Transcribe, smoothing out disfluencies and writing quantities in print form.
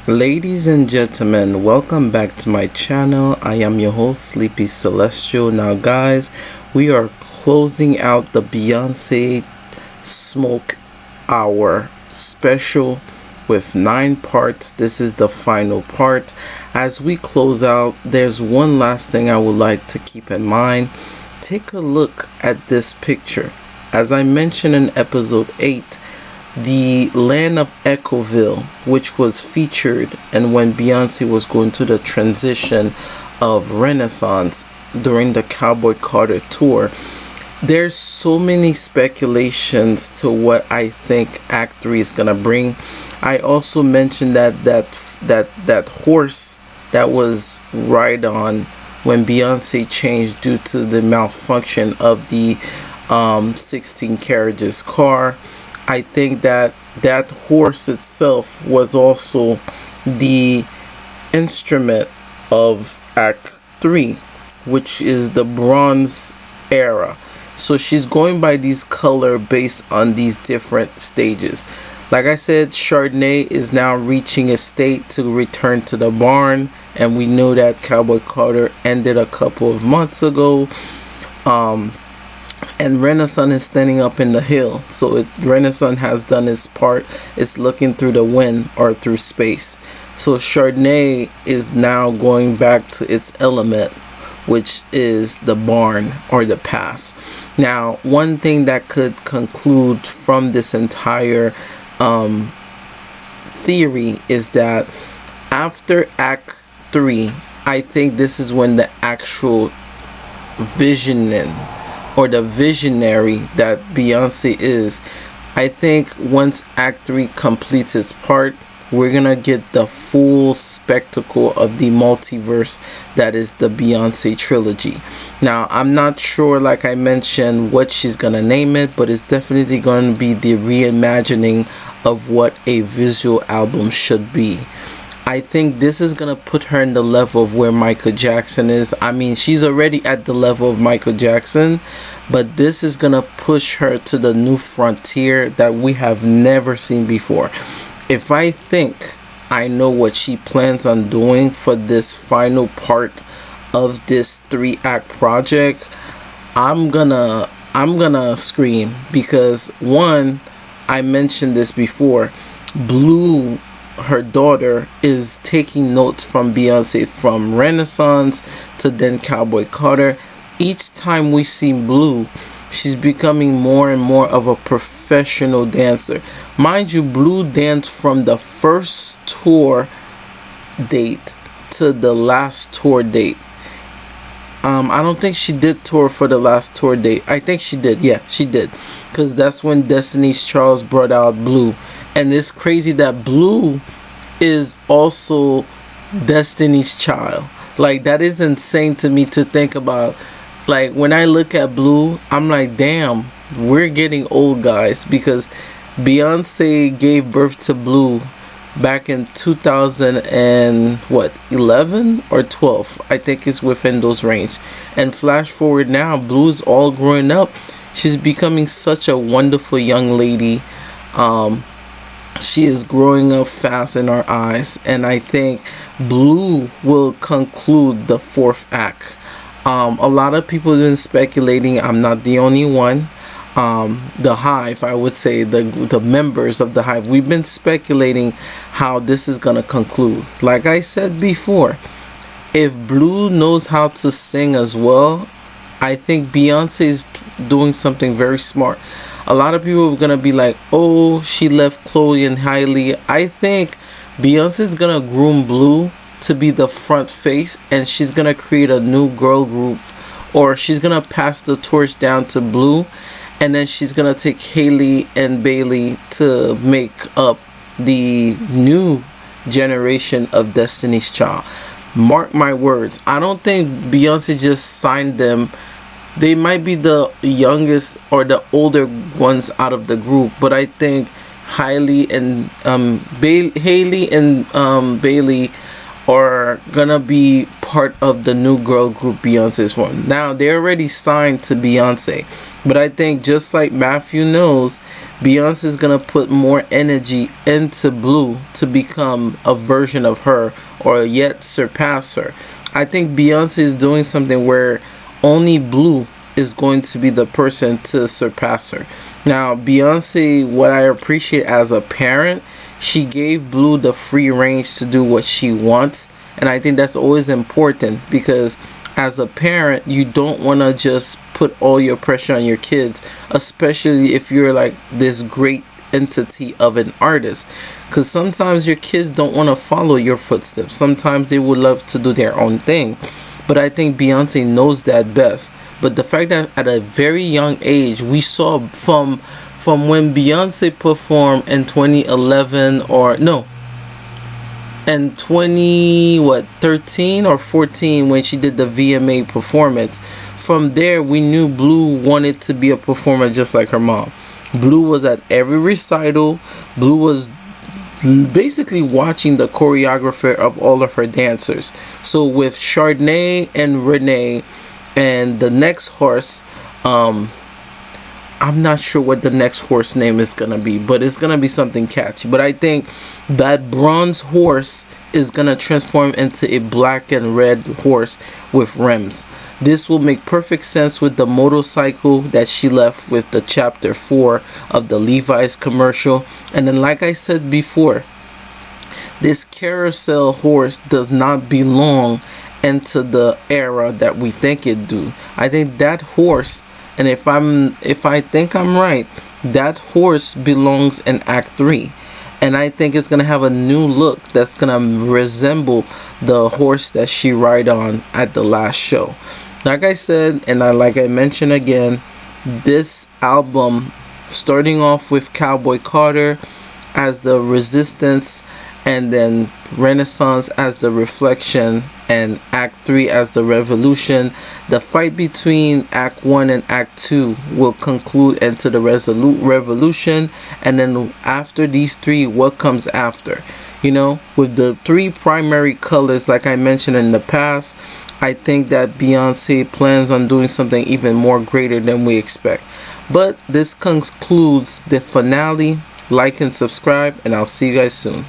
Ladies and gentlemen, welcome back to my channel. I am your host, Sleepy Celestial. Now guys, we are closing out the Beyonce Smoke Hour special with 9 parts. This is the final part. As we close out, there's one last thing I would like to keep in mind. Take a look at this picture. As I mentioned in episode 8, the land of Echoville, which was featured and when Beyonce was going through the transition of Renaissance during the Cowboy Carter tour, there's so many speculations to what I think Act 3 is gonna bring. I also mentioned that horse that was ride on when Beyonce changed due to the malfunction of the 16 carriages car. I think that horse itself was also the instrument of Act 3, which is the Bronze era. So she's going by these color based on these different stages. Like I said, Chardonnay is now reaching a state to return to the barn, and we know that Cowboy Carter ended a couple of months ago. And Renaissance is standing up in the hill. So Renaissance has done its part. It's looking through the wind or through space. So Chardonnay is now going back to its element, which is the barn or the past. Now, one thing that could conclude from this entire theory is that after Act 3, I think this is when the actual visioning or the visionary that Beyonce is. I think once Act 3 completes its part, we're gonna get the full spectacle of the multiverse that is the Beyonce trilogy. Now, I'm not sure, like I mentioned, what she's gonna name it, but it's definitely going to be the reimagining of what a visual album should be. I think this is going to put her in the level of where Michael Jackson is. I mean, she's already at the level of Michael Jackson, but this is going to push her to the new frontier that we have never seen before. If I think I know what she plans on doing for this final part of this 3-act project, I'm gonna scream, because one, I mentioned this before, Blue, her daughter, is taking notes from Beyonce from Renaissance to then Cowboy Carter. Each time we see Blue, she's becoming more and more of a professional dancer. Mind you, Blue danced from the first tour date to the last tour date. I don't think she did tour for the last tour date. I think she did. Yeah, she did. Because that's when Destiny's Child brought out Blue. And it's crazy that Blue is also Destiny's Child. Like, that is insane to me to think about. Like, when I look at Blue, I'm like, damn, we're getting old, guys. Because Beyonce gave birth to Blue back in 2011 or 12. I think it's within those range. And flash forward now, Blue's all growing up. She's becoming such a wonderful young lady. She is growing up fast in our eyes, and I think Blue will conclude the 4th act. A lot of people have been speculating. I'm not the only one. The Hive, I would say, the members of the Hive, we've been speculating how this is gonna conclude. Like I said before, if Blue knows how to sing as well, I think Beyonce is doing something very smart. A lot of people are gonna be like, oh, she left Chloe and Hailey. I think Beyonce's gonna groom Blue to be the front face, and she's gonna create a new girl group, or she's gonna pass the torch down to Blue, and then she's gonna take Hailey and Bailey to make up the new generation of Destiny's Child. Mark my words. I don't think Beyonce just signed them. They might be the youngest or the older ones out of the group, but I think Hailey and Bailey are gonna be part of the new girl group Beyonce's formed. Now, they're already signed to Beyonce. But I think just like Matthew knows, Beyonce is gonna put more energy into Blue to become a version of her or yet surpass her. I think Beyonce is doing something where only Blue is going to be the person to surpass her. Now, Beyonce, what I appreciate as a parent, she gave Blue the free range to do what she wants. And I think that's always important, because as a parent, you don't want to just put all your pressure on your kids, especially if you're like this great entity of an artist, because sometimes your kids don't want to follow your footsteps. Sometimes they would love to do their own thing. But I think Beyonce knows that best. But the fact that at a very young age, we saw from when Beyonce performed in 2011, or no, in 13 or 14, when she did the VMA performance. From there, we knew Blue wanted to be a performer just like her mom. Blue was at every recital. Blue was basically watching the choreographer of all of her dancers. So with Chardonnay and Renee and the next horse, I'm not sure what the next horse name is gonna be, but it's gonna be something catchy. But I think that bronze horse is gonna transform into a black and red horse with rims. This will make perfect sense with the motorcycle that she left with the chapter 4 of the Levi's commercial. And then, like I said before, this carousel horse does not belong into the era that we think it do. I think that horse, and if I think I'm right, that horse belongs in Act 3. And I think it's going to have a new look that's going to resemble the horse that she ride on at the last show. Like I said, and like I mentioned again, this album, starting off with Cowboy Carter as the resistance, and then Renaissance as the reflection, and Act 3 as the revolution. The fight between Act 1 and Act 2 will conclude into the revolution. And then after these three, what comes after? You know, with the three primary colors, like I mentioned in the past, I think that Beyonce plans on doing something even more greater than we expect. But this concludes the finale. Like and subscribe, and I'll see you guys soon.